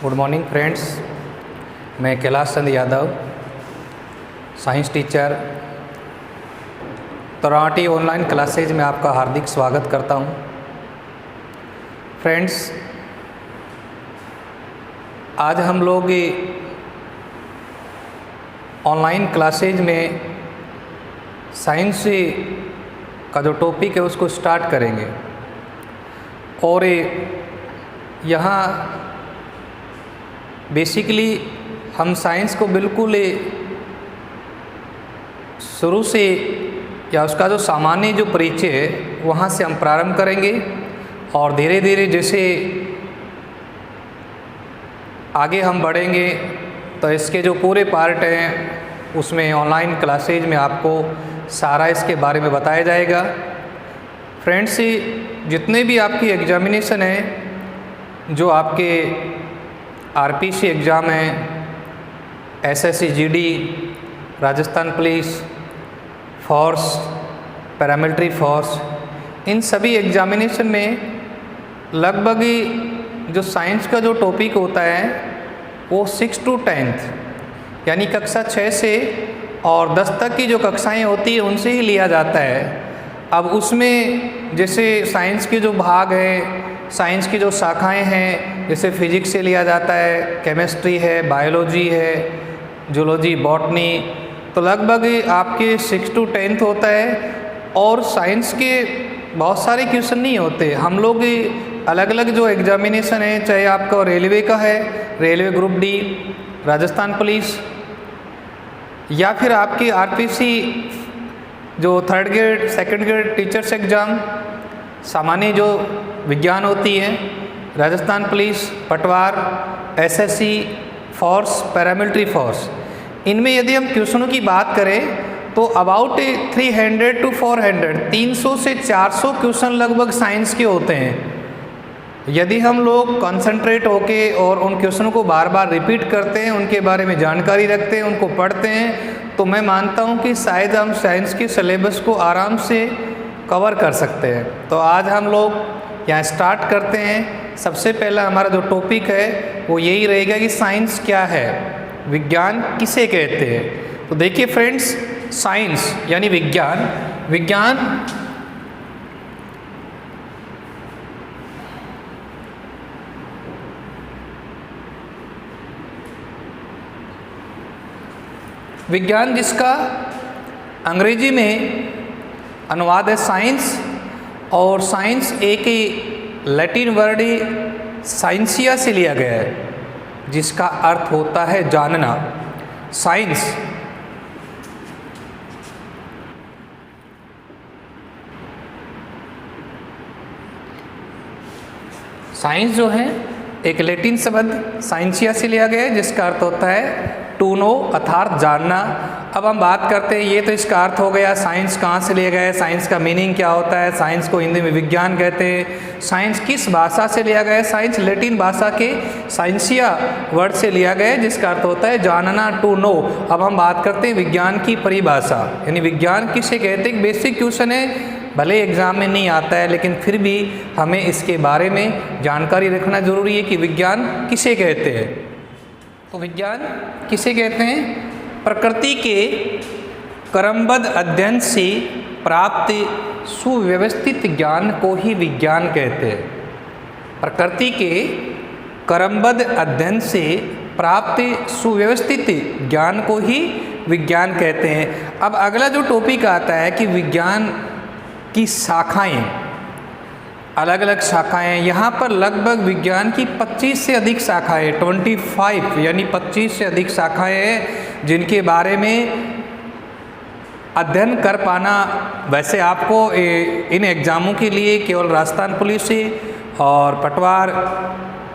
Good morning friends, मैं Kailash Chand Yadav, science teacher, तराटी online classes में आपका हार्दिक स्वागत करता हूं। फ्रेंड्स, आज हम लोग ऑनलाइन क्लासेज में साइंस का जो टॉपिक है उसको स्टार्ट करेंगे और यहाँ बेसिकली हम साइंस को बिल्कुल शुरू से या उसका जो सामान्य जो परिचय है वहाँ से हम प्रारंभ करेंगे और धीरे धीरे जैसे आगे हम बढ़ेंगे तो इसके जो पूरे पार्ट हैं उसमें ऑनलाइन क्लासेज में आपको सारा इसके बारे में बताया जाएगा। फ्रेंड्स, जितने भी आपकी एग्जामिनेशन है, जो आपके आरपीसी एग्ज़ाम हैं, SSC GD, Rajasthan police force, paramilitary force, इन सभी एग्जामिनेशन में लगभग जो साइंस का जो टॉपिक होता है वो 6 to 10th यानी कक्षा 6 से और 10 तक की जो कक्षाएं होती है उनसे ही लिया जाता है। अब उसमें जैसे साइंस के जो भाग हैं, साइंस की जो शाखाएं हैं, जैसे फिजिक्स से लिया जाता है, केमिस्ट्री है, बायोलॉजी है, जूलॉजी, बॉटनी, तो लगभग आपके 6 to 10th होता है। और साइंस के बहुत सारे क्वेश्चन नहीं होते, हम लोग अलग अलग जो एग्जामिनेशन है, चाहे आपका रेलवे का है, railway group D, Rajasthan police, या फिर आपकी आरपीसी जो 3rd grade 2nd grade teachers exam, सामान्य जो विज्ञान होती है, राजस्थान पुलिस, पटवार, एसएससी फोर्स, पैरामिलिट्री फोर्स, इनमें यदि हम क्वेश्चनों की बात करें तो अबाउट 300 to 400 300 से 400 क्वेश्चन लगभग साइंस के होते हैं। यदि हम लोग कंसंट्रेट होके और उन क्वेश्चनों को बार बार रिपीट करते हैं, उनके बारे में जानकारी रखते हैं, उनको पढ़ते हैं, तो मैं मानता हूं कि शायद हम साइंस के सिलेबस को आराम से कवर कर सकते हैं। तो आज हम लोग यहाँ स्टार्ट करते हैं। सबसे पहला हमारा जो टॉपिक है वो यही रहेगा कि साइंस क्या है, विज्ञान किसे कहते हैं। तो देखिए फ्रेंड्स, साइंस यानी विज्ञान, विज्ञान जिसका अंग्रेजी में अनुवाद है साइंस, और साइंस एक लैटिन वर्ड साइंसिया से लिया गया है जिसका अर्थ होता है जानना। साइंस साइंस जो है एक लैटिन शब्द साइंसिया से लिया गया है जिसका अर्थ होता है टू नो, अर्थात जानना। अब हम बात करते हैं, ये तो इसका अर्थ हो गया साइंस कहाँ से लिया गया है, साइंस का मीनिंग क्या होता है, साइंस को हिंदी में विज्ञान कहते हैं, साइंस किस भाषा से लिया गया है। साइंस लैटिन भाषा के साइंसिया वर्ड से लिया गया है जिसका अर्थ होता है जानना, टू नो। अब हम बात करते हैं विज्ञान की परिभाषा, यानी विज्ञान किसे कहते हैं। बेसिक क्वेश्चन है, भले एग्जाम में नहीं आता है लेकिन फिर भी हमें इसके बारे में जानकारी रखना जरूरी है कि विज्ञान किसे कहते हैं। तो विज्ञान किसे कहते हैं? प्रकृति के क्रमबद्ध अध्ययन से प्राप्त सुव्यवस्थित ज्ञान को ही विज्ञान कहते हैं। प्रकृति के क्रमबद्ध अध्ययन से प्राप्त सुव्यवस्थित ज्ञान को ही विज्ञान कहते हैं। अब अगला जो टॉपिक आता है कि विज्ञान की शाखाएं, अलग अलग शाखाएं, यहाँ पर लगभग विज्ञान की 25 से अधिक शाखाएं, 25 यानी 25 से अधिक शाखाएं हैं जिनके बारे में अध्ययन कर पाना। वैसे आपको इन एग्ज़ामों के लिए केवल राजस्थान पुलिस और पटवार,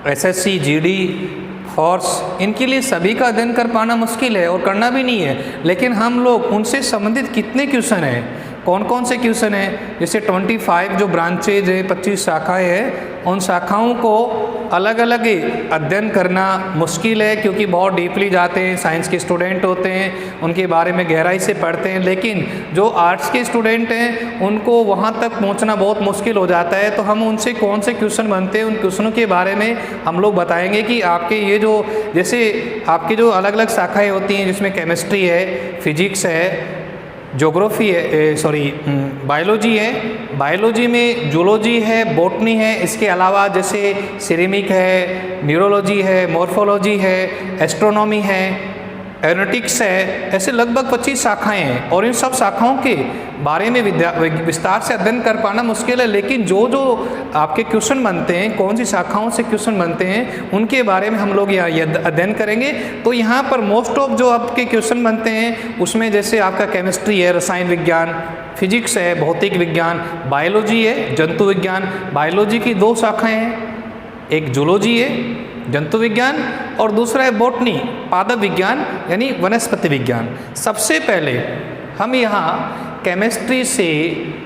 एसएससी, जीडी, फोर्स, इनके लिए सभी का अध्ययन कर पाना मुश्किल है और करना भी नहीं है, लेकिन हम लोग उनसे संबंधित कितने क्वेश्चन हैं, कौन कौन से क्वेश्चन हैं, जैसे 25 जो ब्रांचेज है, 25 शाखाएं हैं, उन शाखाओं को अलग अलग अध्ययन करना मुश्किल है, क्योंकि बहुत डीपली जाते हैं, साइंस के स्टूडेंट होते हैं, उनके बारे में गहराई से पढ़ते हैं, लेकिन जो आर्ट्स के स्टूडेंट हैं उनको वहाँ तक पहुँचना बहुत मुश्किल हो जाता है। तो हम उनसे कौन से क्वेश्चन बनते हैं, उन क्वेश्चनों के बारे में हम लोग बताएंगे कि आपके ये जो जैसे आपकी जो अलग अलग शाखाएँ होती हैं, जिसमें केमिस्ट्री है, फिजिक्स है, ज्योग्राफी है, बायोलॉजी है, बायोलॉजी में जूलॉजी है, बॉटनी है, इसके अलावा जैसे सिरेमिक है, न्यूरोलॉजी है, मॉर्फोलॉजी है, एस्ट्रोनॉमी है, एरोनॉटिक्स है, ऐसे लगभग 25 शाखाएं हैं। और इन सब शाखाओं के बारे में विस्तार से अध्ययन कर पाना मुश्किल है, लेकिन जो जो आपके क्वेश्चन बनते हैं, कौन सी शाखाओं से क्वेश्चन बनते हैं, उनके बारे में हम लोग यहाँ अध्ययन करेंगे। तो यहाँ पर मोस्ट ऑफ जो आपके क्वेश्चन बनते हैं उसमें जैसे आपका केमिस्ट्री है, रसायन विज्ञान, फिजिक्स है, भौतिक विज्ञान, बायोलॉजी है, जंतु विज्ञान। बायोलॉजी की 2 शाखाएँ हैं, एक जूलॉजी है जंतु विज्ञान और दूसरा है बॉटनी पादप विज्ञान यानी वनस्पति विज्ञान। सबसे पहले हम यहाँ केमिस्ट्री से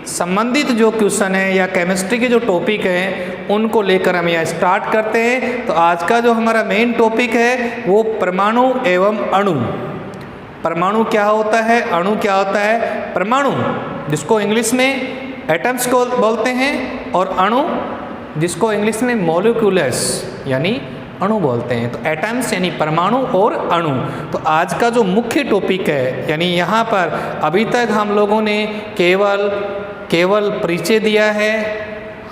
संबंधित जो क्वेश्चन है या केमिस्ट्री के जो टॉपिक हैं उनको लेकर हम यहाँ स्टार्ट करते हैं। तो आज का जो हमारा मेन टॉपिक है वो परमाणु एवं अणु। परमाणु क्या होता है, अणु क्या होता है। परमाणु जिसको इंग्लिश में एटम्स को बोलते हैं और अणु जिसको इंग्लिश में मॉलिक्यूल्स यानी अणु बोलते हैं। तो एटम्स यानी परमाणु और अणु। तो आज का जो मुख्य टॉपिक है, यानी यहाँ पर अभी तक हम लोगों ने केवल परिचय दिया है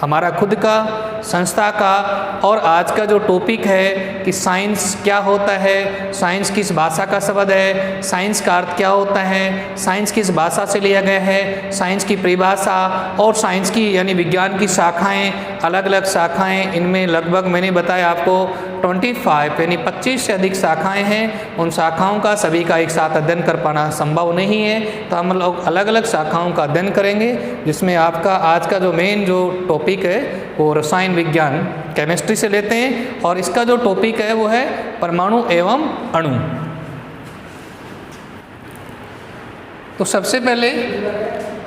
हमारा खुद का, संस्था का, और आज का जो टॉपिक है कि साइंस क्या होता है, साइंस किस भाषा का शब्द है, साइंस का अर्थ क्या होता है, साइंस किस भाषा से लिया गया है, साइंस की परिभाषा और साइंस की यानी विज्ञान की शाखाएं, अलग अलग शाखाएं, इनमें लगभग मैंने बताया आपको 25 यानी 25 से अधिक शाखाएं हैं। उन शाखाओं का सभी का एक साथ अध्ययन कर पाना संभव नहीं है, तो हम लोग अलग अलग शाखाओं का अध्ययन करेंगे, जिसमें आपका आज का जो मेन जो टॉपिक है वो रसायन विज्ञान केमिस्ट्री से लेते हैं, और इसका जो टॉपिक है वो है परमाणु एवं अणु। तो सबसे पहले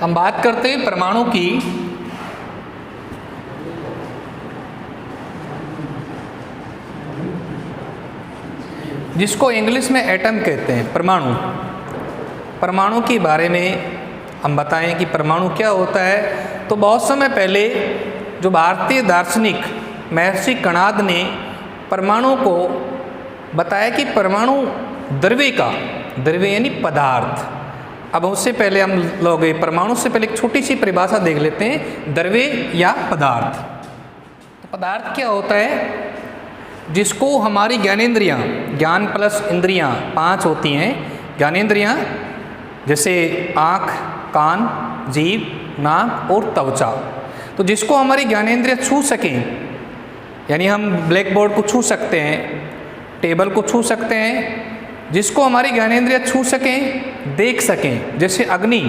हम बात करते हैं परमाणु की। जिसको इंग्लिश में एटम कहते हैं, परमाणु। परमाणु के बारे में हम बताएं कि परमाणु क्या होता है। तो बहुत समय पहले जो भारतीय दार्शनिक महर्षि कणाद ने परमाणु को बताया कि परमाणु द्रव्य यानी पदार्थ। अब उससे पहले हम लोग परमाणु से पहले एक छोटी सी परिभाषा देख लेते हैं, द्रव्य या पदार्थ। तो पदार्थ क्या होता है, जिसको हमारी ज्ञानेंद्रियाँ, ज्ञान प्लस इंद्रियाँ 5 होती हैं ज्ञानेंद्रियाँ, जैसे आँख, कान, जीभ, नाक और त्वचा। तो जिसको हमारी ज्ञानेंद्रियाँ छू सकें, यानी हम ब्लैक बोर्ड को छू सकते हैं, टेबल को छू सकते हैं, जिसको हमारी ज्ञानेंद्रियाँ छू सकें, देख सकें, जैसे अग्नि,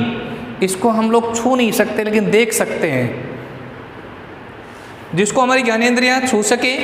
इसको हम लोग छू नहीं सकते लेकिन देख सकते हैं। जिसको हमारी ज्ञानेंद्रियाँ छू सकें,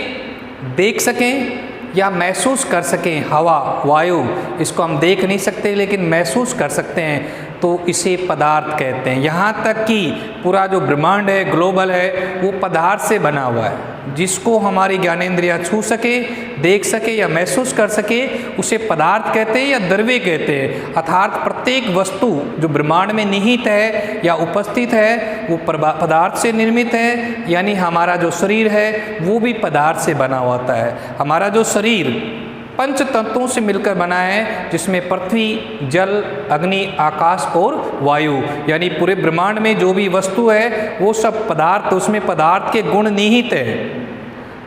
देख सकें या महसूस कर सकें, हवा, वायु, इसको हम देख नहीं सकते लेकिन महसूस कर सकते हैं, तो इसे पदार्थ कहते हैं। यहाँ तक कि पूरा जो ब्रह्मांड है, ग्लोबल है, वो पदार्थ से बना हुआ है। जिसको हमारी ज्ञानेंद्रियाँ छू सके, देख सके या महसूस कर सके, उसे पदार्थ कहते हैं या द्रव्य कहते हैं। अर्थात प्रत्येक वस्तु जो ब्रह्मांड में निहित है या उपस्थित है वो पदार्थ से निर्मित है। यानी हमारा जो शरीर है वो भी पदार्थ से बना होता है। हमारा जो शरीर 5 तत्वों से मिलकर बना है, जिसमें पृथ्वी, जल, अग्नि, आकाश और वायु, यानी पूरे ब्रह्मांड में जो भी वस्तु है वो सब पदार्थ, उसमें पदार्थ के गुण निहित है।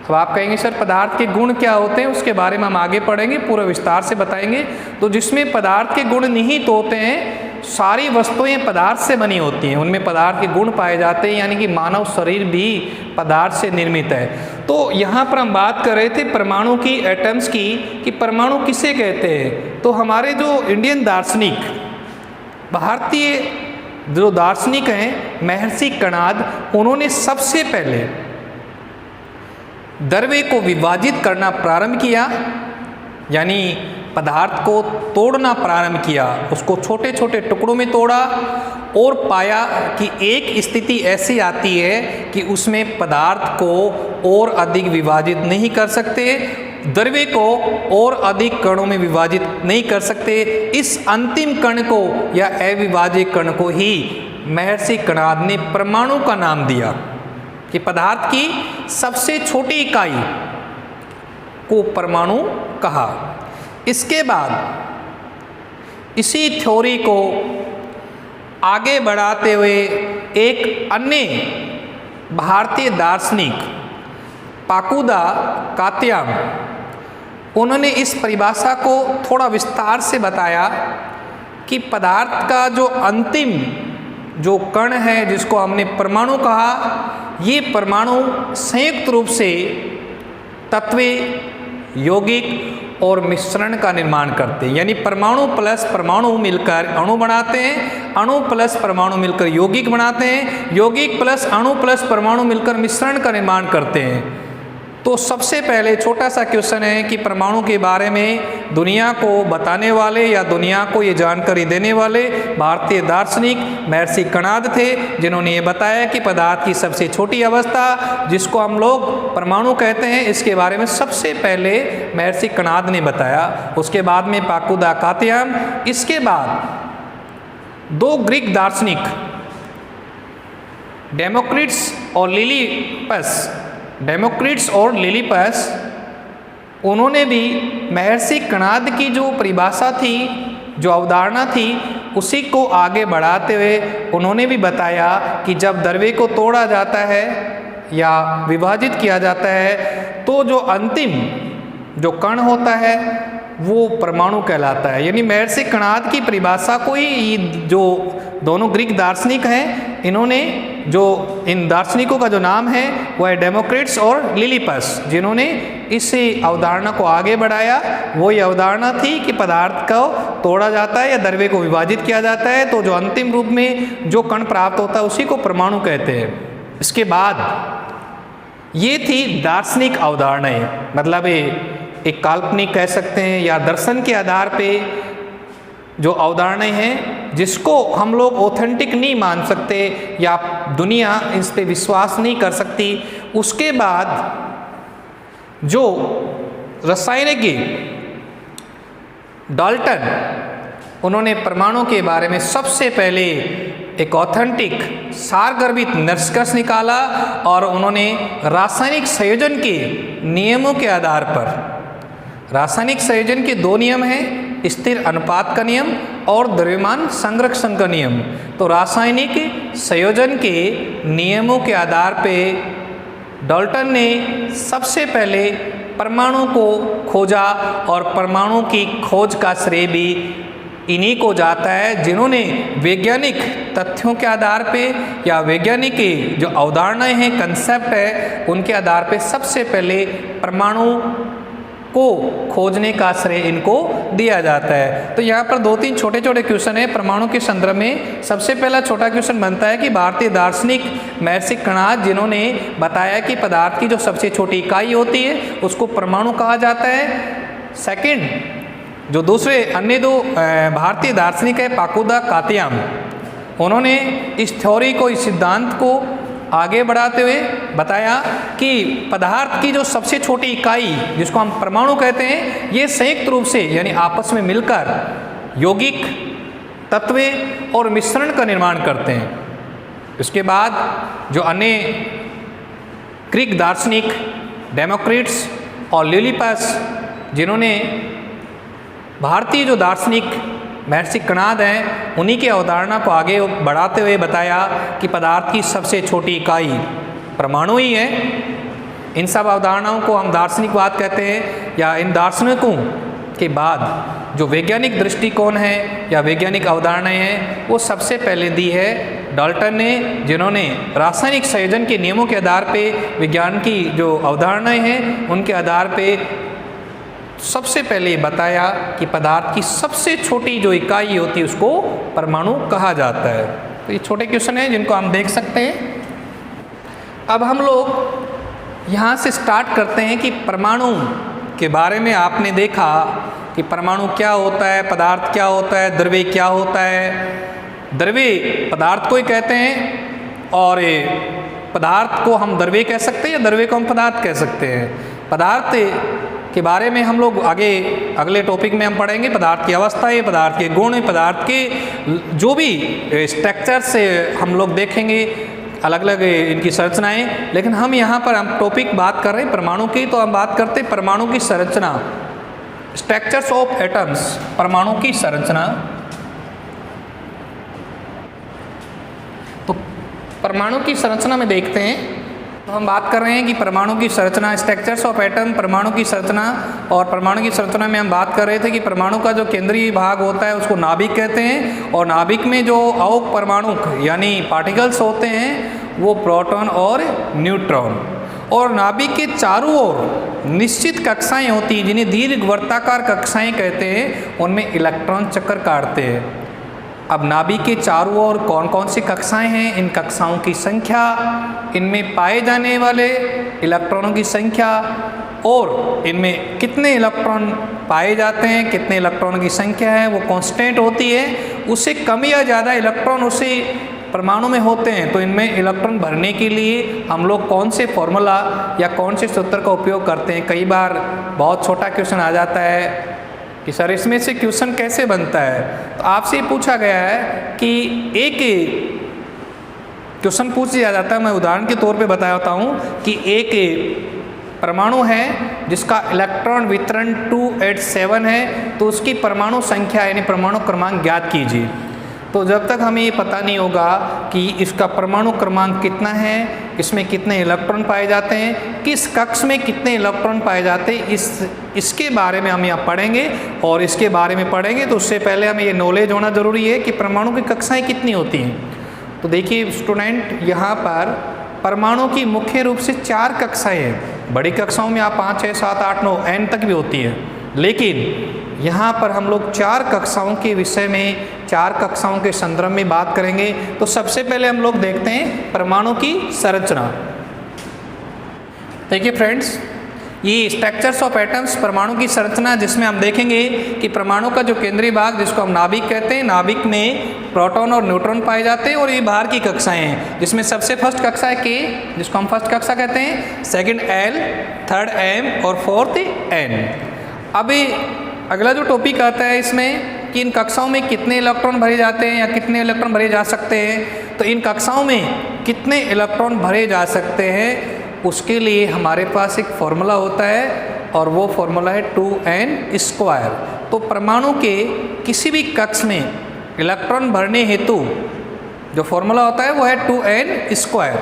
अब आप कहेंगे सर पदार्थ के गुण क्या होते हैं, उसके बारे में हम आगे पढ़ेंगे, पूरा विस्तार से बताएंगे। तो जिसमें पदार्थ के गुण निहित होते हैं, सारी वस्तुएं पदार्थ से बनी होती हैं, उनमें पदार्थ के गुण पाए जाते हैं, यानी कि मानव शरीर भी पदार्थ से निर्मित है। तो यहाँ पर हम बात कर रहे थे परमाणु की, एटम्स की, कि परमाणु किसे कहते हैं। तो हमारे जो इंडियन दार्शनिक, भारतीय जो दार्शनिक हैं, महर्षि कणाद, उन्होंने सबसे पहले द्रव्य को विभाजित करना प्रारंभ किया यानी पदार्थ को तोड़ना प्रारंभ किया, उसको छोटे छोटे टुकड़ों में तोड़ा और पाया कि एक स्थिति ऐसी आती है कि उसमें पदार्थ को और अधिक विभाजित नहीं कर सकते, द्रव्य को और अधिक कणों में विभाजित नहीं कर सकते। इस अंतिम कण को या अविभाज्य कण को ही महर्षि कणाद ने परमाणु का नाम दिया, कि पदार्थ की सबसे छोटी इकाई को परमाणु कहा। इसके बाद इसी थ्योरी को आगे बढ़ाते हुए एक अन्य भारतीय दार्शनिक पाकुदा कात्याम, उन्होंने इस परिभाषा को थोड़ा विस्तार से बताया कि पदार्थ का जो अंतिम जो कण है जिसको हमने परमाणु कहा, ये परमाणु संयुक्त रूप से तत्व, यौगिक और मिश्रण का निर्माण करते हैं। यानी परमाणु प्लस परमाणु मिलकर अणु बनाते हैं, अणु प्लस परमाणु मिलकर यौगिक बनाते हैं, यौगिक प्लस अणु प्लस परमाणु मिलकर मिश्रण का निर्माण करते हैं। तो सबसे पहले छोटा सा क्वेश्चन है कि परमाणु के बारे में दुनिया को बताने वाले या दुनिया को ये जानकारी देने वाले भारतीय दार्शनिक महर्षि कणाद थे, जिन्होंने ये बताया कि पदार्थ की सबसे छोटी अवस्था जिसको हम लोग परमाणु कहते हैं, इसके बारे में सबसे पहले महर्षि कणाद ने बताया। उसके बाद में पाकुदा कात्याम, इसके बाद दो ग्रीक दार्शनिक डेमोक्रिट्स और लिलिपस, उन्होंने भी महर्षि कणाद की जो परिभाषा थी, जो अवधारणा थी, उसी को आगे बढ़ाते हुए उन्होंने भी बताया कि जब द्रव्य को तोड़ा जाता है या विभाजित किया जाता है तो जो अंतिम जो कण होता है वो परमाणु कहलाता है। यानी महर्षि कणाद की परिभाषा को ही जो दोनों ग्रीक दार्शनिक हैं, इन्होंने जो इन दार्शनिकों का जो नाम है वह है डेमोक्रिट्स और लिलिपस, जिन्होंने इस अवधारणा को आगे बढ़ाया। वो ये अवधारणा थी कि पदार्थ को तोड़ा जाता है या द्रव्य को विभाजित किया जाता है तो जो अंतिम रूप में जो कण प्राप्त होता है उसी को परमाणु कहते हैं। इसके बाद ये थी दार्शनिक अवधारणाएं, मतलब एक काल्पनिक कह सकते हैं या दर्शन के आधार पे जो अवधारणाएं हैं जिसको हम लोग ऑथेंटिक नहीं मान सकते या दुनिया इस पे विश्वास नहीं कर सकती। उसके बाद जो रासायनिकी डाल्टन, उन्होंने परमाणु के बारे में सबसे पहले एक ऑथेंटिक सारगर्भित निष्कर्ष निकाला और उन्होंने रासायनिक संयोजन के नियमों के आधार पर, रासायनिक संयोजन के दो नियम हैं, स्थिर अनुपात का नियम और द्रव्यमान संरक्षण का नियम। तो रासायनिक संयोजन के नियमों के आधार पे डाल्टन ने सबसे पहले परमाणु को खोजा और परमाणु की खोज का श्रेय भी इन्हीं को जाता है, जिन्होंने वैज्ञानिक तथ्यों के आधार पे या वैज्ञानिक जो अवधारणाएं हैं, कंसेप्ट है, उनके आधार पे सबसे पहले परमाणु को खोजने का श्रेय इनको दिया जाता है। तो यहाँ पर दो तीन छोटे छोटे क्वेश्चन है परमाणु के संदर्भ में। सबसे पहला छोटा क्वेश्चन बनता है कि भारतीय दार्शनिक महर्षि कणाद, जिन्होंने बताया कि पदार्थ की जो सबसे छोटी इकाई होती है उसको परमाणु कहा जाता है। सेकंड, जो दूसरे अन्य दो भारतीय दार्शनिक है पाकुदा कात्याम, उन्होंने इस थ्योरी को, इस सिद्धांत को आगे बढ़ाते हुए बताया कि पदार्थ की जो सबसे छोटी इकाई जिसको हम परमाणु कहते हैं, ये संयुक्त रूप से यानी आपस में मिलकर यौगिक, तत्व और मिश्रण का निर्माण करते हैं। इसके बाद जो अन्य ग्रीक दार्शनिक डेमोक्रिट्स और लिलिपस, जिन्होंने भारतीय जो दार्शनिक महर्षि कणाद हैं, उन्हीं की अवधारणा को आगे बढ़ाते हुए बताया कि पदार्थ की सबसे छोटी इकाई परमाणु ही है। इन सब अवधारणाओं को हम दार्शनिकवाद कहते हैं। या इन दार्शनिकों के बाद जो वैज्ञानिक दृष्टिकोण है या वैज्ञानिक अवधारणाएं हैं, वो सबसे पहले दी है डाल्टन ने, जिन्होंने रासायनिक संयोजन के नियमों के आधार पे विज्ञान की जो अवधारणाएं हैं उनके आधार पे सबसे पहले बताया कि पदार्थ की सबसे छोटी जो इकाई होती है उसको परमाणु कहा जाता है। तो ये छोटे क्वेश्चन हैं जिनको हम देख सकते हैं। अब हम लोग यहाँ से स्टार्ट करते हैं कि परमाणु के बारे में आपने देखा कि परमाणु क्या होता है, पदार्थ क्या होता है, द्रव्य क्या होता है। द्रव्य पदार्थ को ही कहते हैं और पदार्थ को हम द्रव्य कह सकते हैं या द्रव्य को हम पदार्थ कह सकते हैं। पदार्थ के बारे में हम लोग अगले टॉपिक में हम पढ़ेंगे। पदार्थ की अवस्था है, पदार्थ के गुण, पदार्थ के जो भी स्ट्रक्चर से हम लोग देखेंगे, अलग अलग इनकी संरचनाएं। लेकिन हम यहाँ पर हम टॉपिक बात कर रहे हैं परमाणु की, तो हम बात करते हैं परमाणु की संरचना, स्ट्रक्चर्स ऑफ एटम्स, परमाणु की संरचना। तो परमाणु की संरचना में देखते हैं, तो हम बात कर रहे हैं कि परमाणु की संरचना, स्ट्रक्चर्स ऑफ एटम, परमाणु की संरचना। और परमाणु की संरचना में हम बात कर रहे थे कि परमाणु का जो केंद्रीय भाग होता है उसको नाभिक कहते हैं, और नाभिक में जो अवक परमाणु यानी पार्टिकल्स होते हैं वो प्रोटॉन और न्यूट्रॉन। और नाभिक के चारों ओर निश्चित कक्षाएं होती हैं जिन्हें दीर्घवृत्ताकार कक्षाएं कहते हैं, उनमें इलेक्ट्रॉन चक्कर काटते हैं। अब नाभिक के चारों ओर कौन कौन सी कक्षाएं हैं, इन कक्षाओं की संख्या, इनमें पाए जाने वाले इलेक्ट्रॉनों की संख्या और इनमें कितने इलेक्ट्रॉन पाए जाते हैं, कितने इलेक्ट्रॉनों की संख्या है वो कांस्टेंट होती है। उससे कम या ज़्यादा इलेक्ट्रॉन उसी परमाणु में होते हैं। तो इनमें इलेक्ट्रॉन भरने के लिए हम लोग कौन से फॉर्मूला या कौन से सूत्र का उपयोग करते हैं। कई बार बहुत छोटा क्वेश्चन आ जाता है कि सर इसमें से क्वेश्चन कैसे बनता है। तो आपसे पूछा गया है कि एक क्वेश्चन पूछ दिया जाता है, मैं उदाहरण के तौर पे बताता हूँ कि एक परमाणु है जिसका इलेक्ट्रॉन वितरण 287 है, तो उसकी परमाणु संख्या यानी परमाणु क्रमांक ज्ञात कीजिए। तो जब तक हमें ये पता नहीं होगा कि इसका परमाणु क्रमांक कितना है, इसमें कितने इलेक्ट्रॉन पाए जाते हैं, किस कक्ष में कितने इलेक्ट्रॉन पाए जाते हैं, इसके बारे में हम यहाँ पढ़ेंगे। और इसके बारे में पढ़ेंगे तो उससे पहले हमें ये नॉलेज होना ज़रूरी है कि परमाणु की कक्षाएं कितनी होती हैं। तो देखिए स्टूडेंट, यहाँ पर परमाणु की मुख्य रूप से 4 कक्षाएँ हैं। बड़ी कक्षाओं में आप 5, 6, 7, 8, 9 n तक भी होती है, लेकिन यहाँ पर हम लोग 4 कक्षाओं के विषय में, 4 कक्षाओं के संदर्भ में बात करेंगे। तो सबसे पहले हम लोग देखते हैं परमाणु की संरचना। देखिए फ्रेंड्स, ये स्ट्रक्चर्स ऑफ एटम्स, परमाणु की संरचना, जिसमें हम देखेंगे कि परमाणु का जो केंद्रीय भाग जिसको हम नाभिक कहते हैं, नाभिक में प्रोटॉन और न्यूट्रॉन पाए जाते हैं। और ये बाहर की कक्षाएं हैं, जिसमें सबसे फर्स्ट कक्षा है के, जिसको हम फर्स्ट कक्षा कहते हैं, सेकेंड एल, थर्ड एम और फोर्थ एन। अभी अगला जो टॉपिक आता है इसमें कि इन कक्षाओं में कितने इलेक्ट्रॉन भरे जाते हैं या कितने इलेक्ट्रॉन भरे जा सकते हैं। तो इन कक्षाओं में कितने इलेक्ट्रॉन भरे जा सकते हैं, उसके लिए हमारे पास एक फॉर्मूला होता है और वो फॉर्मूला है 2n²। तो परमाणु के किसी भी कक्ष में इलेक्ट्रॉन भरने हेतु जो फॉर्मूला होता है वो है 2n²।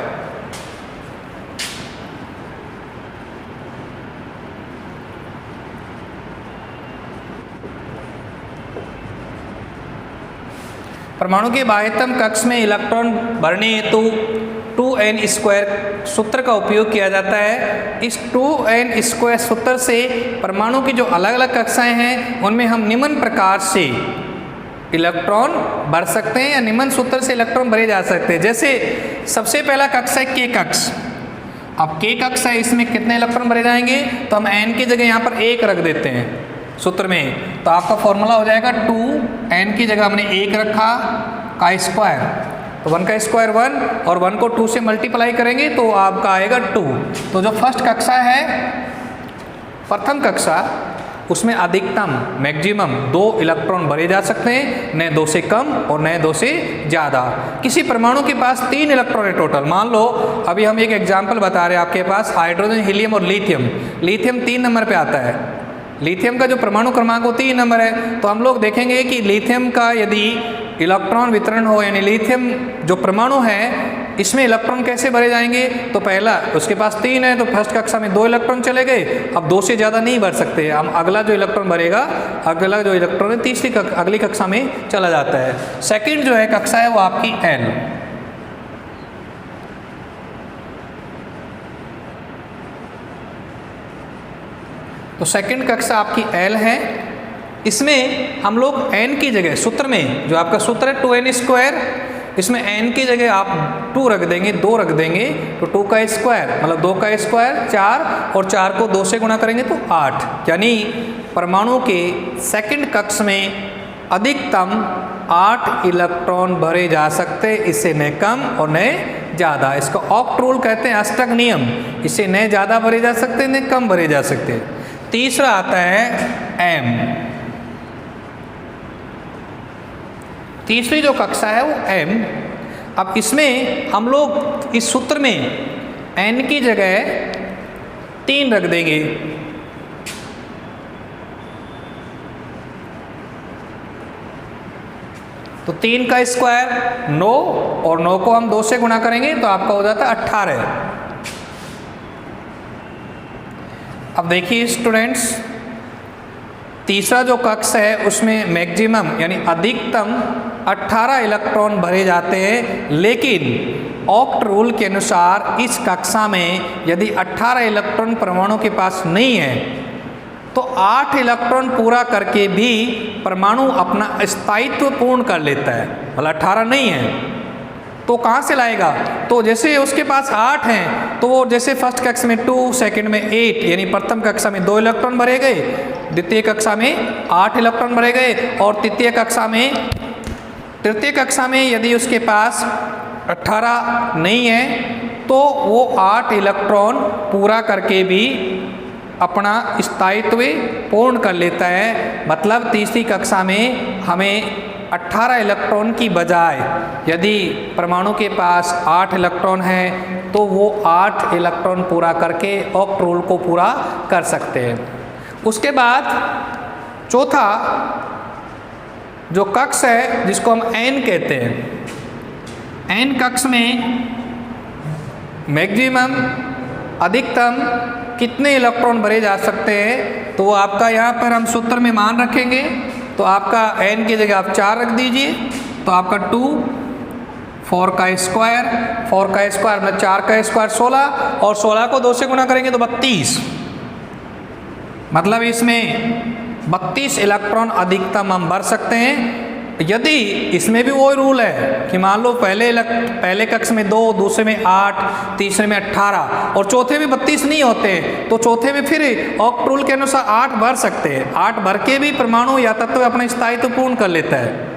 परमाणु के बाह्यतम कक्ष में इलेक्ट्रॉन भरने हेतु 2n² सूत्र का उपयोग किया जाता है। इस 2n² सूत्र से परमाणु की जो अलग अलग कक्षाएं हैं उनमें हम निम्न प्रकार से इलेक्ट्रॉन भर सकते हैं या निम्न सूत्र से इलेक्ट्रॉन भरे जा सकते हैं। जैसे सबसे पहला कक्ष है के कक्ष। अब के कक्ष है, इसमें कितने इलेक्ट्रॉन भरे जाएंगे, तो हम n की जगह यहाँ पर 1 रख देते हैं सूत्र में। तो आपका फॉर्मूला हो जाएगा 2n की जगह हमने 1 रखा का स्क्वायर, तो 1 का स्क्वायर 1 और 1 को 2 से मल्टीप्लाई करेंगे तो आपका आएगा 2। तो जो फर्स्ट कक्षा है, प्रथम कक्षा, उसमें अधिकतम मैक्सिमम 2 इलेक्ट्रॉन भरे जा सकते हैं, न 2 से कम और न 2 से ज़्यादा। किसी परमाणु के पास 3 इलेक्ट्रॉन है टोटल। मान लो अभी हम एक एग्जाम्पल बता रहे हैं, आपके पास हाइड्रोजन, हीलियम और लिथियम। लिथियम 3 नंबर पे आता है। लिथियम का जो परमाणु क्रमांक वो 3 नंबर है। तो हम लोग देखेंगे कि लिथियम का यदि इलेक्ट्रॉन वितरण हो, यानी लिथियम जो परमाणु है इसमें इलेक्ट्रॉन कैसे भरे जाएंगे। तो पहला, उसके पास 3 है तो फर्स्ट कक्षा में 2 इलेक्ट्रॉन चले गए। अब 2 से ज़्यादा नहीं भर सकते, हम अगला जो इलेक्ट्रॉन भरेगा, अगला जो इलेक्ट्रॉन है तीसरी अगली कक्षा में चला जाता है। सेकेंड जो है कक्षा है वो आपकी एल। तो सेकंड कक्षा आपकी एल है। इसमें हम लोग n की जगह सूत्र में, जो आपका सूत्र है 2n², इसमें n की जगह आप 2 रख देंगे, 2 रख देंगे तो 2 का स्क्वायर मतलब 2 का स्क्वायर 4 और 4 को 2 से गुणा करेंगे तो 8। यानी परमाणु के सेकंड कक्ष में अधिकतम 8 इलेक्ट्रॉन भरे जा सकते, इससे न कम और न ज़्यादा। इसको ऑक्ट रूल कहते हैं, अष्टक नियम। इससे न ज़्यादा भरे जा सकते न कम भरे जा सकते। तीसरा आता है m। तीसरी जो कक्षा है वो m। अब इसमें हम लोग इस सूत्र में n की जगह 3 रख देंगे। तो 3 का स्क्वायर 9 और 9 को हम 2 से गुणा करेंगे तो आपका हो जाता है 18। अब देखिए स्टूडेंट्स, तीसरा जो कक्ष है उसमें मैक्सिमम यानी अधिकतम 18 इलेक्ट्रॉन भरे जाते हैं, लेकिन ऑक्ट रूल के अनुसार इस कक्षा में यदि 18 इलेक्ट्रॉन परमाणु के पास नहीं है तो 8 इलेक्ट्रॉन पूरा करके भी परमाणु अपना स्थायित्व पूर्ण कर लेता है। मतलब 18 नहीं है तो कहाँ से लाएगा? तो जैसे उसके पास 8 हैं तो वो जैसे फर्स्ट कक्षा में 2, सेकंड में 8, यानी प्रथम कक्षा में 2 इलेक्ट्रॉन भरे गए, द्वितीय कक्षा में 8 इलेक्ट्रॉन भरे गए, और तृतीय कक्षा में यदि उसके पास 18 नहीं है तो वो 8 इलेक्ट्रॉन पूरा करके भी अपना स्थायित्व पूर्ण कर लेता है। मतलब तीसरी कक्षा में हमें 18 इलेक्ट्रॉन की बजाय यदि परमाणु के पास 8 इलेक्ट्रॉन है तो वो 8 इलेक्ट्रॉन पूरा करके ऑक्ट रूल को पूरा कर सकते हैं। उसके बाद चौथा जो कक्ष है जिसको हम n कहते हैं, n कक्ष में मैक्सिमम अधिकतम कितने इलेक्ट्रॉन भरे जा सकते हैं, तो वो आपका यहाँ पर हम सूत्र में मान रखेंगे। तो आपका n की जगह आप 4 रख दीजिए तो आपका 2, 4 का स्क्वायर मतलब 4 का स्क्वायर 16, और 16 को 2 से गुणा करेंगे तो 32। मतलब इसमें 32 इलेक्ट्रॉन अधिकतम हम भर सकते हैं। यदि इसमें भी वही रूल है कि मान लो पहले कक्ष में 2, दूसरे में 8, तीसरे में 18 और चौथे में 32 नहीं होते तो चौथे में फिर ऑक्ट रूल के अनुसार 8 भर सकते हैं। 8 भर के भी परमाणु या तत्व अपना स्थायित्व पूर्ण कर लेता है।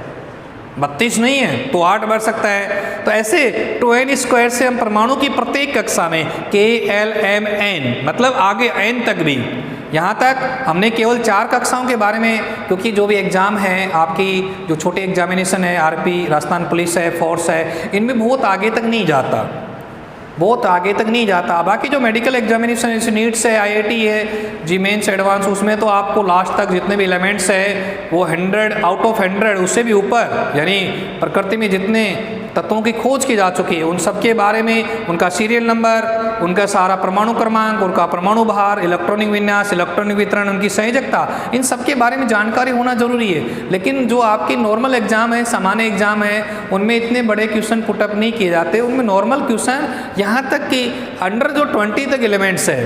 32 नहीं है तो 8 भर सकता है। तो ऐसे 2n स्क्वायर से हम परमाणु की प्रत्येक कक्षा में k, l, m, n मतलब आगे n तक भी, यहाँ तक हमने केवल 4 कक्षाओं के बारे में, क्योंकि जो भी एग्ज़ाम है आपकी जो छोटे एग्जामिनेशन है आरपी, राजस्थान पुलिस है, फोर्स है, इनमें बहुत आगे तक नहीं जाता। बाकी जो मेडिकल एग्जामिनेशन जैसे नीट्स है, IIT है, जी मेंस एडवांस, उसमें तो आपको लास्ट तक जितने भी एलिमेंट्स है वो 100 आउट ऑफ 100 उससे भी ऊपर, यानी प्रकृति में जितने तत्वों की खोज की जा चुकी है उन सब के बारे में, उनका सीरियल नंबर, उनका सारा परमाणु क्रमांक, उनका परमाणु भार, इलेक्ट्रॉनिक विन्यास, इलेक्ट्रॉनिक वितरण, उनकी संयोजकता, इन सब के बारे में जानकारी होना जरूरी है। लेकिन जो आपकी नॉर्मल एग्जाम है, सामान्य एग्जाम है, उनमें इतने बड़े क्वेश्चन पुटअप नहीं किए जाते। उनमें नॉर्मल क्वेश्चन यहाँ तक कि अंडर जो 20 तक एलिमेंट्स है,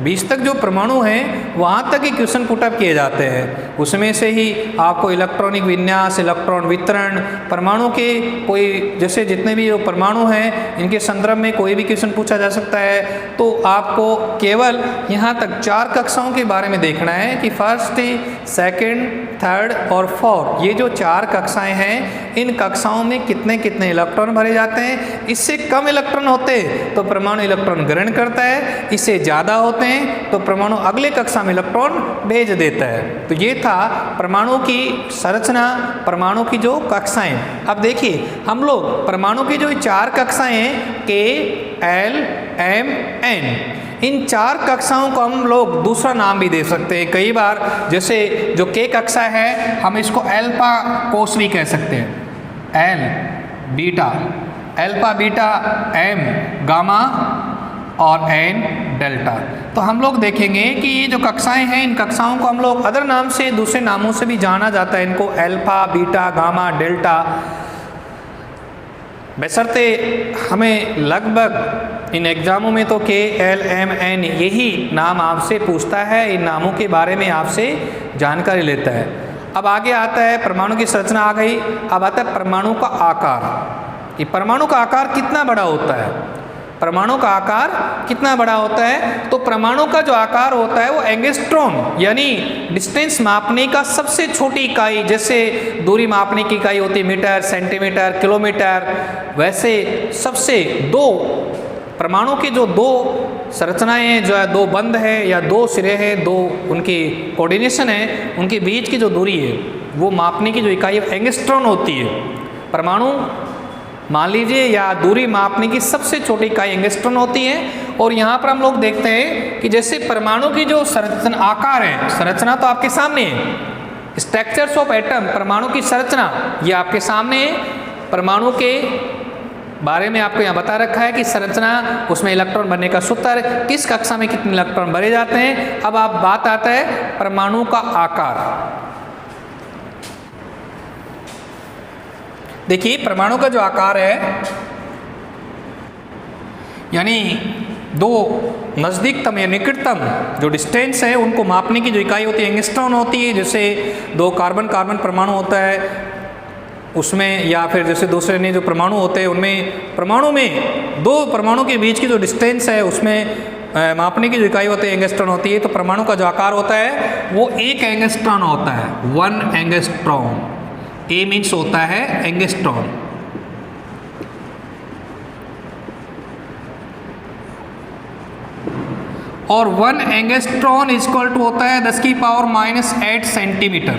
20 तक जो परमाणु हैं वहाँ तक ही क्वेश्चन पुटअप किए जाते हैं। उसमें से ही आपको इलेक्ट्रॉनिक विन्यास, इलेक्ट्रॉन वितरण, परमाणु के कोई जैसे जितने भी जो परमाणु हैं इनके संदर्भ में कोई भी क्वेश्चन पूछा जा सकता है। तो आपको केवल यहाँ तक 4 कक्षाओं के बारे में देखना है कि फर्स्ट, सेकंड, थर्ड और फोर्थ, ये जो 4 कक्षाएं हैं इन कक्षाओं में कितने कितने इलेक्ट्रॉन भरे जाते हैं। इससे कम इलेक्ट्रॉन होते हैं तो परमाणु इलेक्ट्रॉन ग्रहण करता है, इससे ज़्यादा होते हैं तो परमाणु अगले कक्षा में इलेक्ट्रॉन भेज देता है। तो ये था परमाणु की संरचना, परमाणु की जो कक्षाएं। अब देखिए हम लोग परमाणु की जो 4 कक्षाएं हैं K, L, M, N, इन 4 कक्षाओं को हम लोग दूसरा नाम भी दे सकते हैं। कई बार जैसे जो K कक्षा है हम इसको अल्फा कोष भी कह सकते हैं, L beta, alpha beta, M gamma और N डेल्टा। तो हम लोग देखेंगे कि ये जो कक्षाएं हैं इन कक्षाओं को हम लोग अदर नाम से, दूसरे नामों से भी जाना जाता है। इनको अल्फा, बीटा, गामा, डेल्टा, बशर्ते हमें लगभग इन एग्ज़ामों में तो K, L, M, N यही नाम आपसे पूछता है, इन नामों के बारे में आपसे जानकारी लेता है। अब आगे आता है परमाणु की संरचना आ गई, अब आता है परमाणु का आकार। कि परमाणु का आकार कितना बड़ा होता है, परमाणु का आकार कितना बड़ा होता है। तो परमाणु का जो आकार होता है वो एंगस्ट्रॉम यानी डिस्टेंस मापने का सबसे छोटी इकाई, जैसे दूरी मापने की इकाई होती है मीटर, सेंटीमीटर, किलोमीटर, वैसे सबसे दो परमाणु की जो दो संरचनाएं हैं, जो है दो बंध है या दो सिरे हैं, दो उनकी कोऑर्डिनेशन है, उनके बीच की जो दूरी है वो मापने की जो इकाई एंगस्ट्रॉन होती है। परमाणु मान लीजिए या दूरी मापने की सबसे छोटी इकाई एंगस्ट्रॉन होती है। और यहाँ पर हम लोग देखते हैं कि जैसे परमाणु की जो संरचना आकार है, संरचना तो आपके सामने है, स्ट्रक्चर्स ऑफ एटम, परमाणु की संरचना ये आपके सामने है। परमाणु के बारे में आपको यहाँ बता रखा है कि संरचना, उसमें इलेक्ट्रॉन बनने का सूत्र, किस कक्षा में कितने इलेक्ट्रॉन भरे जाते हैं। अब आप बात आता है परमाणु का आकार। देखिए परमाणु का जो आकार है यानी दो नज़दीकतम या निकटतम जो डिस्टेंस है उनको मापने की जो इकाई होती है एंगस्ट्रॉन होती है। जैसे दो कार्बन कार्बन परमाणु होता है उसमें, या फिर जैसे दूसरे ने जो परमाणु होते हैं उनमें, परमाणु में दो परमाणु के बीच की जो डिस्टेंस है उसमें मापने की जो इकाई होती है एंगस्ट्रॉन होती है। तो परमाणु का जो आकार होता है वो 1 एंगस्ट्रॉन होता है, 1 एंगस्ट्रॉन। ए मीन्स होता है एंगस्ट्रॉन। और 1 एंगस्ट्रॉन इक्वल टू होता है 10 की पावर -8 सेंटीमीटर।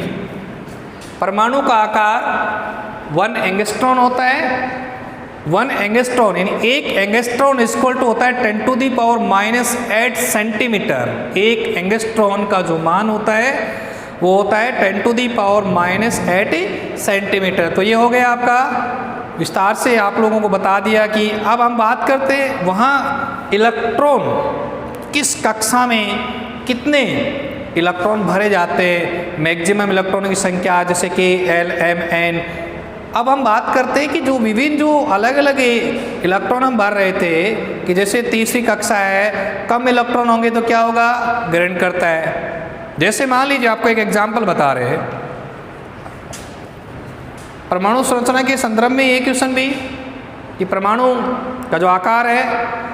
परमाणु का आकार 1 एंगस्ट्रॉन होता है। 1 एंगस्ट्रॉन यानी 1 एंगस्ट्रॉन इक्वल टू होता है 10 to the power -8 centimetre. 1 angstrom का जो मान होता है वो होता है 10 टू दी पावर -8 सेंटीमीटर। तो ये हो गया आपका, विस्तार से आप लोगों को बता दिया कि अब हम बात करते हैं वहाँ इलेक्ट्रॉन किस कक्षा में कितने इलेक्ट्रॉन भरे जाते हैं, मैक्सिमम इलेक्ट्रॉनों की संख्या जैसे कि L, M, N। अब हम बात करते हैं कि जो विभिन्न जो अलग अलग इलेक्ट्रॉन हम भर रहे थे कि जैसे तीसरी कक्षा है, कम इलेक्ट्रॉन होंगे तो क्या होगा, ग्रहण करता है। जैसे मान लीजिए आपको एक एग्जाम्पल बता रहे हैं, परमाणु संरचना के संदर्भ में ये क्वेश्चन भी कि परमाणु का जो आकार है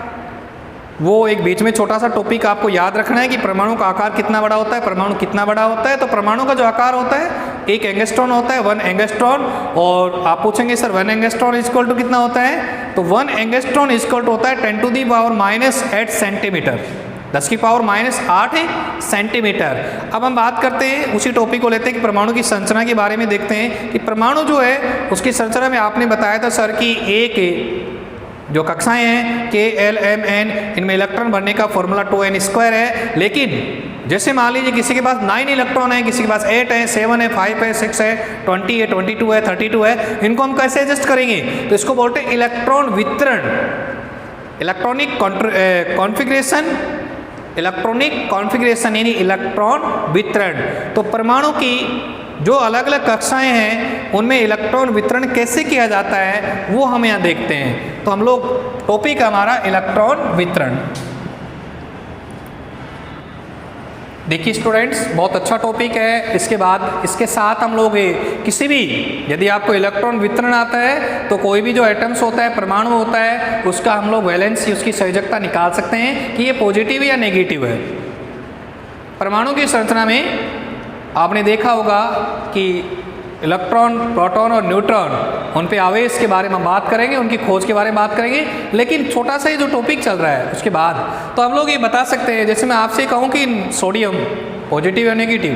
वो एक बीच में छोटा सा टॉपिक आपको याद रखना है कि परमाणु का आकार कितना बड़ा होता है, परमाणु कितना बड़ा होता है। तो परमाणु का जो आकार होता है 1 एंगस्ट्रॉन होता है, 1 एंगस्ट्रॉन। और आप पूछेंगे सर 1 एंगस्ट्रॉन इक्वल टू कितना होता है, तो 1 एंगस्ट्रॉन इक्वल टू होता है 10 टू दी पावर -8 सेंटीमीटर, 10 की पावर -8 सेंटीमीटर। अब हम बात करते हैं उसी टॉपिक को लेते हैं कि परमाणु की संरचना के बारे में देखते हैं कि परमाणु जो है उसकी संरचना में आपने बताया था सर कि एक जो कक्षाएं हैं K, L, M, N, इनमें इलेक्ट्रॉन भरने का फॉर्मूला 2n² है। लेकिन जैसे मान लीजिए किसी के पास 9 इलेक्ट्रॉन है, किसी के पास 8 है, 7 है, 5 है, 6 है, 20 है, 22 है, 32 है, इनको हम कैसे एडजस्ट करेंगे, तो इसको बोलते हैं इलेक्ट्रॉन वितरण, इलेक्ट्रॉनिक कॉन्फ़िगरेशन, इलेक्ट्रॉनिक कॉन्फ़िगरेशन यानी इलेक्ट्रॉन वितरण। तो परमाणु की जो अलग अलग कक्षाएं हैं उनमें इलेक्ट्रॉन वितरण कैसे किया जाता है वो हम यहाँ देखते हैं। तो हम लोग टॉपिक हमारा इलेक्ट्रॉन वितरण। देखिए स्टूडेंट्स, बहुत अच्छा टॉपिक है। इसके बाद इसके साथ हम लोग किसी भी, यदि आपको इलेक्ट्रॉन वितरण आता है तो कोई भी जो एटम्स होता है, परमाणु होता है, उसका हम लोग वैलेंस, उसकी संयोजकता निकाल सकते हैं कि ये पॉजिटिव या नेगेटिव है। परमाणु की संरचना में आपने देखा होगा कि इलेक्ट्रॉन, प्रोटॉन और न्यूट्रॉन, उन पे आवेश के बारे में बात करेंगे, उनकी खोज के बारे में बात करेंगे। लेकिन छोटा सा ही जो टॉपिक चल रहा है उसके बाद तो हम लोग ये बता सकते हैं, जैसे मैं आपसे कहूँ कि सोडियम पॉजिटिव या नेगेटिव,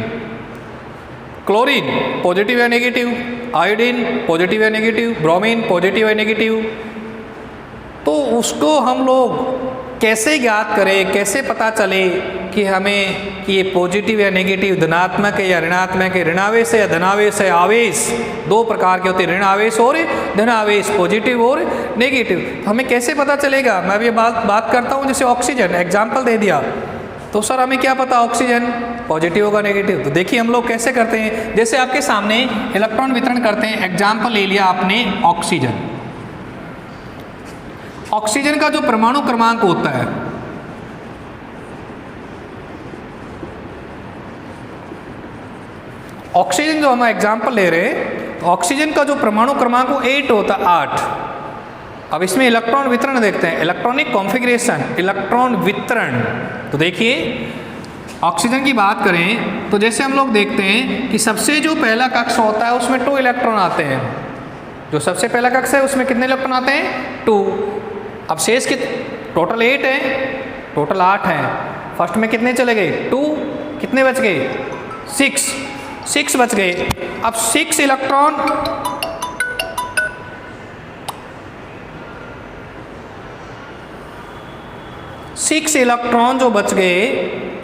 क्लोरीन पॉजिटिव या नेगेटिव, आयोडीन पॉजिटिव या नेगेटिव, ब्रोमीन पॉजिटिव या नेगेटिव, तो उसको हम लोग कैसे ज्ञात करें, कैसे पता चले कि हमें कि ये पॉजिटिव या नेगेटिव, धनात्मक है या ऋणात्मक है, ऋणावेश है या धनावेश है। आवेश दो प्रकार के होते हैं, ऋण आवेश और धन आवेश, पॉजिटिव और नेगेटिव। हमें कैसे पता चलेगा, मैं अभी बात करता हूँ जैसे ऑक्सीजन, एग्जाम्पल दे दिया तो सर हमें क्या पता ऑक्सीजन पॉजिटिव होगा नेगेटिव। तो देखिए हम लोग कैसे करते हैं, जैसे आपके सामने इलेक्ट्रॉन वितरण करते हैं। एग्जाम्पल ले लिया आपने ऑक्सीजन। ऑक्सीजन का जो परमाणु क्रमांक होता है ऑक्सीजन जो हम एग्जाम्पल ले रहे हैं, तो ऑक्सीजन का जो परमाणु क्रमांक वो 8 होता है, 8। अब इसमें इलेक्ट्रॉन वितरण देखते हैं, इलेक्ट्रॉनिक कॉन्फ़िगरेशन, इलेक्ट्रॉन वितरण। तो देखिए ऑक्सीजन की बात करें तो जैसे हम लोग देखते हैं कि सबसे जो पहला कक्ष होता है उसमें 2 इलेक्ट्रॉन आते हैं। जो सबसे पहला कक्ष है उसमें कितने इलेक्ट्रॉन आते हैं? 2। अब शेष के टोटल 8 है, टोटल 8 है। फर्स्ट में कितने चले गए? 2। कितने बच गए? 6 बच गए। अब 6 इलेक्ट्रॉन जो बच गए,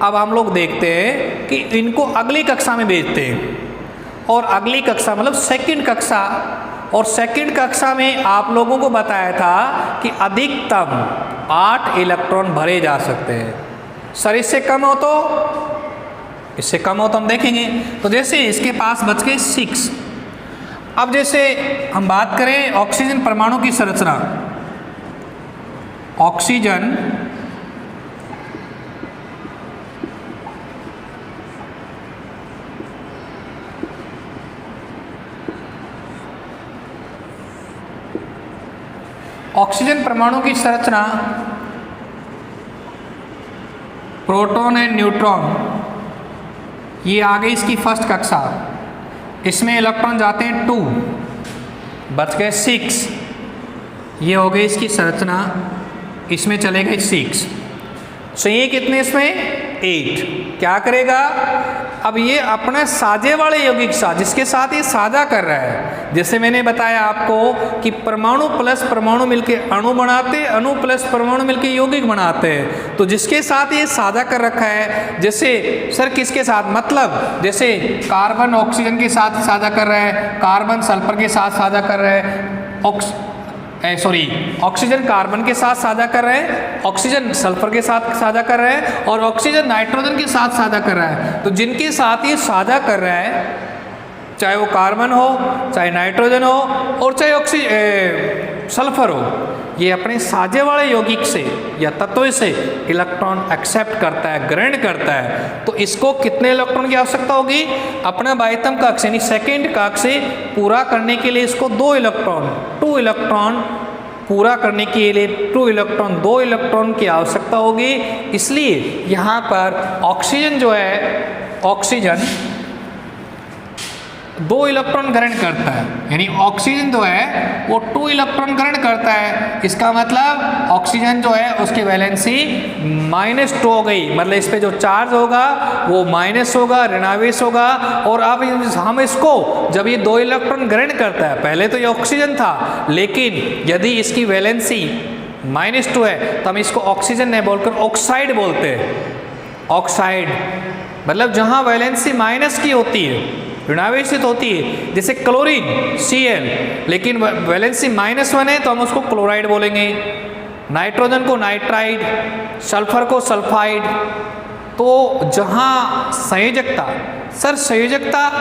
अब हम लोग देखते हैं कि इनको अगली कक्षा में भेजते हैं। और अगली कक्षा मतलब सेकंड कक्षा, और सेकंड कक्षा में आप लोगों को बताया था कि अधिकतम 8 इलेक्ट्रॉन भरे जा सकते हैं। सर इससे कम हो तो हम देखेंगे। तो जैसे इसके पास बच गए 6। अब जैसे हम बात करें ऑक्सीजन परमाणु की संरचना, ऑक्सीजन परमाणु की संरचना, प्रोटॉन एंड न्यूट्रॉन, ये आ गई इसकी फर्स्ट कक्षा। इसमें इलेक्ट्रॉन जाते हैं 2, बच गए 6। ये हो गई इसकी संरचना, इसमें चले गए 6। तो ये कितने इसमें? 8। क्या करेगा? अब ये अपने साझे वाले यौगिक साथ जिसके साथ ये साझा कर रहा है, जैसे मैंने बताया आपको कि परमाणु प्लस परमाणु मिलके अणु बनाते, अणु प्लस परमाणु मिलके यौगिक बनाते हैं। तो जिसके साथ ये साझा कर रखा है, जैसे सर किसके साथ? मतलब जैसे कार्बन ऑक्सीजन के साथ साझा कर रहा है, कार्बन सल्फर के साथ साझा कर रहा है, ऑक्सीजन कार्बन के साथ साझा कर रहे हैं, ऑक्सीजन सल्फर के साथ साझा कर रहे हैं, और ऑक्सीजन नाइट्रोजन के साथ साझा कर रहा है। तो जिनके साथ ये साझा कर रहा है, चाहे वो कार्बन हो, चाहे नाइट्रोजन हो, और चाहे सल्फर हो, ये अपने साझे वाले यौगिक से या तत्व से इलेक्ट्रॉन एक्सेप्ट करता है, ग्रहण करता है। तो इसको कितने इलेक्ट्रॉन की आवश्यकता होगी? अपना बाह्यतम कक्ष यानी सेकेंड कक्ष से पूरा करने के लिए इसको 2 इलेक्ट्रॉन पूरा करने के लिए 2 इलेक्ट्रॉन की आवश्यकता होगी। इसलिए यहाँ पर ऑक्सीजन जो है, ऑक्सीजन 2 इलेक्ट्रॉन ग्रहण करता है, यानी ऑक्सीजन जो है वो 2 इलेक्ट्रॉन ग्रहण करता है। इसका मतलब ऑक्सीजन जो है उसकी वैलेंसी -2 हो गई, मतलब इस पे जो चार्ज होगा वो माइनस होगा, ऋणावेश होगा। और अब हम इसको जब ये 2 इलेक्ट्रॉन ग्रहण करता है, पहले तो ये ऑक्सीजन था, लेकिन यदि इसकी वैलेंसी -2 है तो हम इसको ऑक्सीजन नहीं बोलकर ऑक्साइड बोलते हैं। ऑक्साइड मतलब जहाँ वैलेंसी माइनस की होती है, ऋणावेशित होती है, जैसे क्लोरीन Cl, लेकिन वैलेंसी -1 है तो हम उसको क्लोराइड बोलेंगे, नाइट्रोजन को नाइट्राइड, सल्फर को सल्फाइड। तो जहाँ संयोजकता, सर संयोजकता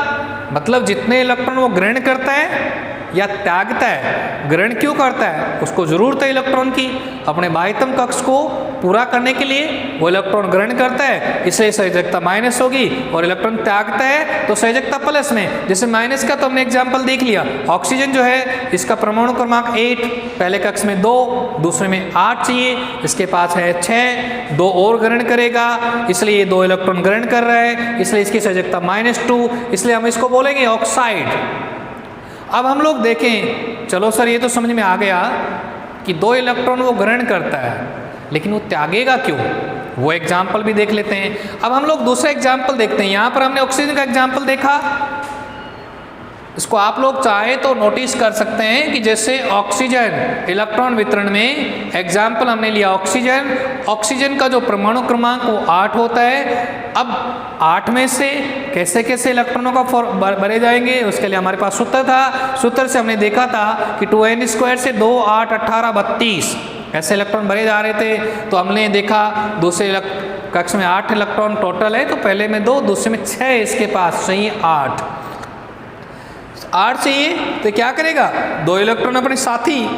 मतलब जितने इलेक्ट्रॉन वो ग्रहण करता है या त्यागता है। ग्रहण क्यों करता है? उसको जरूरत है इलेक्ट्रॉन की, अपने बाह्यतम कक्ष को पूरा करने के लिए वो इलेक्ट्रॉन ग्रहण करता है, इसलिए संयोजकता माइनस होगी, और इलेक्ट्रॉन त्यागता है तो संयोजकता प्लस में। जैसे माइनस का तो हमने एग्जाम्पल देख लिया, ऑक्सीजन जो है इसका परमाणु क्रमांक 8, पहले कक्ष में 2, दूसरे में 8 चाहिए, इसके पास है 6, 2 और ग्रहण करेगा, इसलिए 2 इलेक्ट्रॉन ग्रहण कर रहा है, इसलिए इसकी संयोजकता -2, इसलिए हम इसको बोलेंगे ऑक्साइड। अब हम लोग देखें, चलो सर ये तो समझ में आ गया कि 2 इलेक्ट्रॉन वो ग्रहण करता है, लेकिन वो त्यागेगा क्यों? वो एग्जाम्पल भी देख लेते हैं। अब हम लोग दूसरा एग्जाम्पल देखते हैं। यहाँ पर हमने ऑक्सीजन का एग्जाम्पल देखा, इसको आप लोग चाहे तो नोटिस कर सकते हैं कि जैसे ऑक्सीजन इलेक्ट्रॉन वितरण में एग्जाम्पल हमने लिया ऑक्सीजन, ऑक्सीजन का जो परमाणु क्रमांक वो 8 होता है। अब 8 में से कैसे कैसे इलेक्ट्रॉनों का भरे जाएंगे, उसके लिए हमारे पास सूत्र था। सूत्र से हमने देखा था कि 2n² से 2, 8, 18, 32 ऐसे इलेक्ट्रॉन भरे जा रहे थे। तो हमने देखा दूसरे कक्ष में 8 इलेक्ट्रॉन टोटल है, तो पहले में 2, दूसरे में 6 इसके पास चाहिए 8 चाहिए, तो क्या करेगा? 2 इलेक्ट्रॉन अपने साथी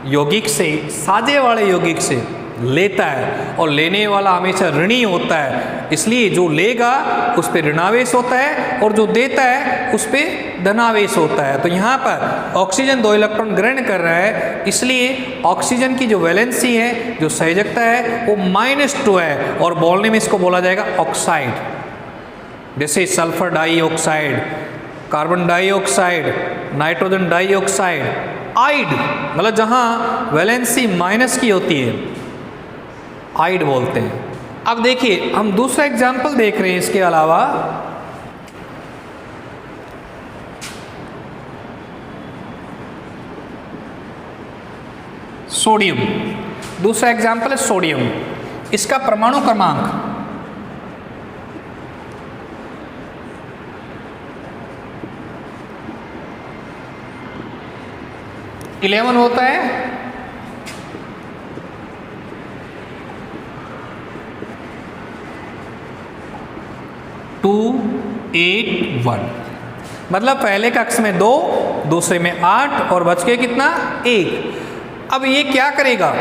यौगिक से, साझे वाले यौगिक से लेता है, और लेने वाला हमेशा ऋणी होता है, इसलिए जो लेगा उस पर ऋणावेश होता है और जो देता है उस पर धनावेश होता है। तो यहाँ पर ऑक्सीजन 2 इलेक्ट्रॉन ग्रहण कर रहा है, इसलिए ऑक्सीजन की जो वैलेंसी है, जो संयोजकता है, वो -2 है, और बोलने में इसको बोला जाएगा ऑक्साइड। जैसे sulphur dioxide, carbon dioxide, nitrogen dioxide, ide, मतलब जहाँ वैलेंसी माइनस की होती है आइड बोलते हैं। अब देखिए हम दूसरा एग्जाम्पल देख रहे हैं इसके अलावा। सोडियम, दूसरा एग्जाम्पल है सोडियम। इसका परमाणु क्रमांक 11 होता है। टू 8 1, मतलब पहले कक्ष में 2, दूसरे में 8 और बच के कितना 1। अब ये क्या करेगा,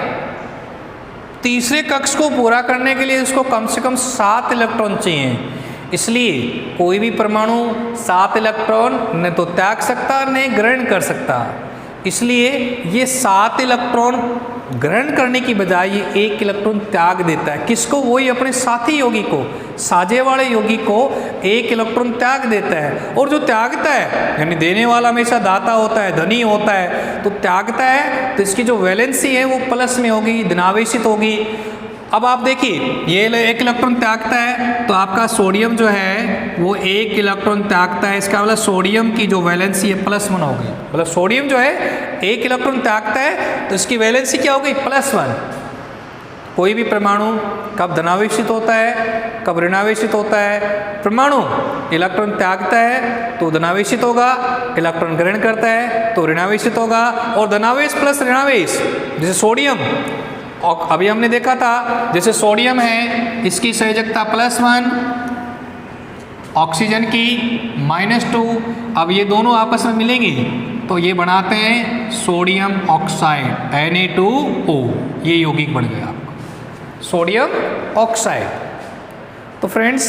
तीसरे कक्ष को पूरा करने के लिए इसको कम से कम 7 इलेक्ट्रॉन चाहिए, इसलिए कोई भी परमाणु 7 इलेक्ट्रॉन न तो त्याग सकता न ग्रहण कर सकता, इसलिए ये 7 इलेक्ट्रॉन ग्रहण करने की बजाय ये 1 इलेक्ट्रॉन त्याग देता है। किसको? वही अपने साथी योगी को, साझे वाले योगी को 1 इलेक्ट्रॉन त्याग देता है। और जो त्यागता है, यानी देने वाला हमेशा दाता होता है, धनी होता है, तो त्यागता है तो इसकी जो वैलेंसी है वो प्लस में होगी, धनावेशित होगी। अब आप देखिए ये 1 इलेक्ट्रॉन त्यागता है, तो आपका सोडियम जो है वो 1 इलेक्ट्रॉन त्यागता है, इसका मतलब सोडियम की जो वैलेंसी है +1 हो गई। मतलब सोडियम जो है 1 इलेक्ट्रॉन त्यागता है तो इसकी वैलेंसी क्या हो गई? +1। कोई भी परमाणु कब धनावेशित होता है, कब ऋणावेशित होता है? परमाणु इलेक्ट्रॉन त्यागता है तो धनावेशित होगा, इलेक्ट्रॉन ग्रहण करता है तो ऋणावेशित होगा। और धनावेश प्लस ऋणावेश, जैसे सोडियम, और अभी हमने देखा था जैसे सोडियम है, इसकी संयोजकता +1, ऑक्सीजन की -2। अब ये दोनों आपस में मिलेंगे तो ये बनाते हैं सोडियम ऑक्साइड, Na2O। ये यौगिक बन गया आपका सोडियम ऑक्साइड। तो फ्रेंड्स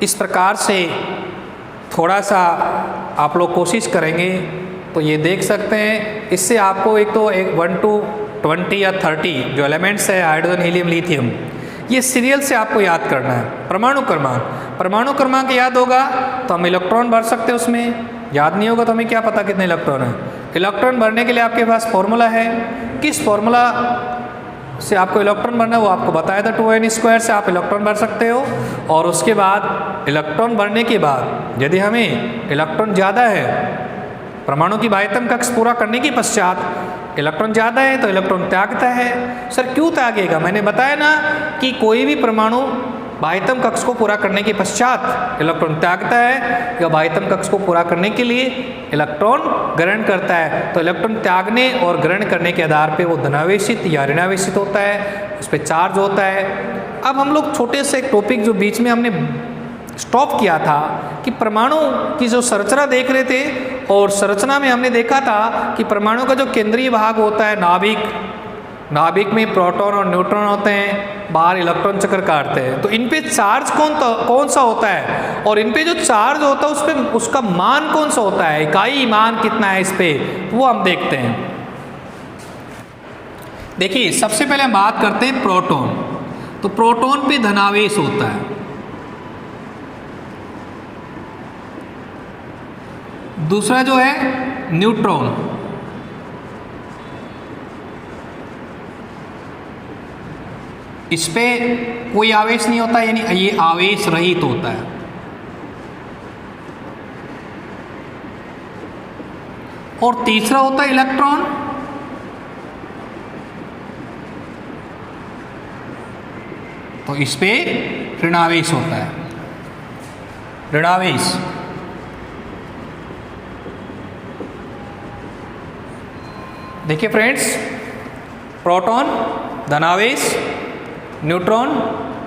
इस प्रकार से थोड़ा सा आप लोग कोशिश करेंगे तो ये देख सकते हैं, इससे आपको एक तो 1 to 20 या 30 जो एलिमेंट्स है, हाइड्रोजन, हीलियम, लिथियम, ये सीरियल से आपको याद करना है। परमाणु क्रमांक याद होगा तो हम इलेक्ट्रॉन भर सकते हैं उसमें, याद नहीं होगा तो हमें क्या पता कितने इलेक्ट्रॉन है। इलेक्ट्रॉन भरने के लिए आपके पास फॉर्मूला है, किस फॉर्मूला से आपको इलेक्ट्रॉन भरना है वो आपको बताया था, 2n² से आप इलेक्ट्रॉन भर सकते हो। और उसके बाद इलेक्ट्रॉन भरने के बाद यदि हमें इलेक्ट्रॉन ज़्यादा है, परमाणु की बाह्यतम कक्ष पूरा करने के पश्चात इलेक्ट्रॉन ज़्यादा है तो इलेक्ट्रॉन त्यागता है। सर क्यों त्यागेगा? मैंने बताया ना कि कोई भी परमाणु बाह्यतम कक्ष को पूरा करने के पश्चात इलेक्ट्रॉन त्यागता है या बाह्यतम कक्ष को पूरा करने के लिए इलेक्ट्रॉन ग्रहण करता है। तो इलेक्ट्रॉन त्यागने और ग्रहण करने के आधार पे वो धनावेशित या ऋणावेशित होता है, उस पर चार्ज होता है। अब हम लोग छोटे से एक टॉपिक जो बीच में हमने स्टॉप किया था कि परमाणु की जो संरचना देख रहे थे, और संरचना में हमने देखा था कि परमाणु का जो केंद्रीय भाग होता है नाभिक में प्रोटॉन और न्यूट्रॉन होते हैं, बाहर इलेक्ट्रॉन चक्कर काटते हैं। तो इन पे चार्ज कौन सा होता है, और इन पे जो चार्ज होता है उस पे उसका मान कौन सा होता है, इकाई मान कितना है इस पे, वो हम देखते हैं। देखिए सबसे पहले हम बात करते हैं प्रोटॉन। तो प्रोटॉन पे धनावेश होता है, दूसरा जो है न्यूट्रॉन, इस पे कोई आवेश नहीं होता, यानी ये आवेश रहित होता है। और तीसरा होता है इलेक्ट्रॉन, तो इस पे ऋणावेश होता है, ऋणावेश। देखिए फ्रेंड्स, प्रोटॉन धनावेश, न्यूट्रॉन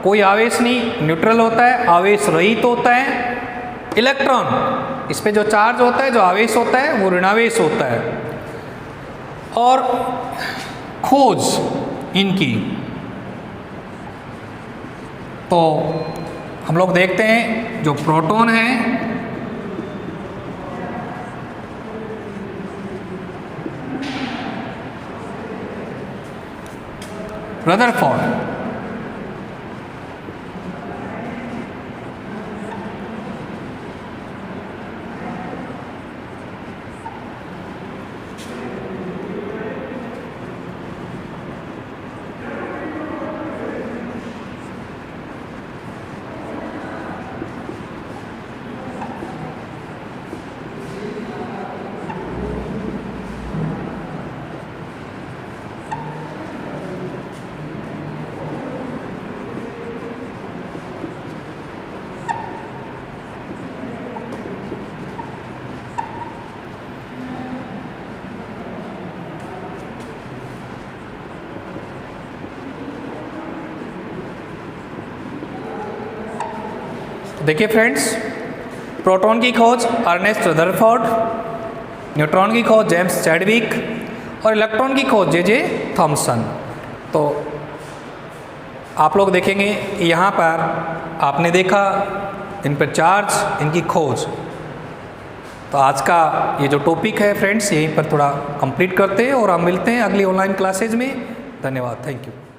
कोई आवेश नहीं, न्यूट्रल होता है, आवेश रहित होता है। इलेक्ट्रॉन इस पे जो चार्ज होता है, जो आवेश होता है वो ऋणावेश होता है। और खोज इनकी। तो हम लोग देखते हैं जो प्रोटॉन है रदरफोर्ड, देखिए फ्रेंड्स, प्रोटॉन की खोज अर्नेस्ट रदरफोर्ड, न्यूट्रॉन की खोज जेम्स चैडविक और इलेक्ट्रॉन की खोज जे थॉमसन। तो आप लोग देखेंगे यहाँ पर आपने देखा इन पर चार्ज, इनकी खोज। तो आज का ये जो टॉपिक है फ्रेंड्स, यहीं पर थोड़ा कंप्लीट करते हैं और हम मिलते हैं अगली ऑनलाइन क्लासेज में। धन्यवाद, थैंक यू।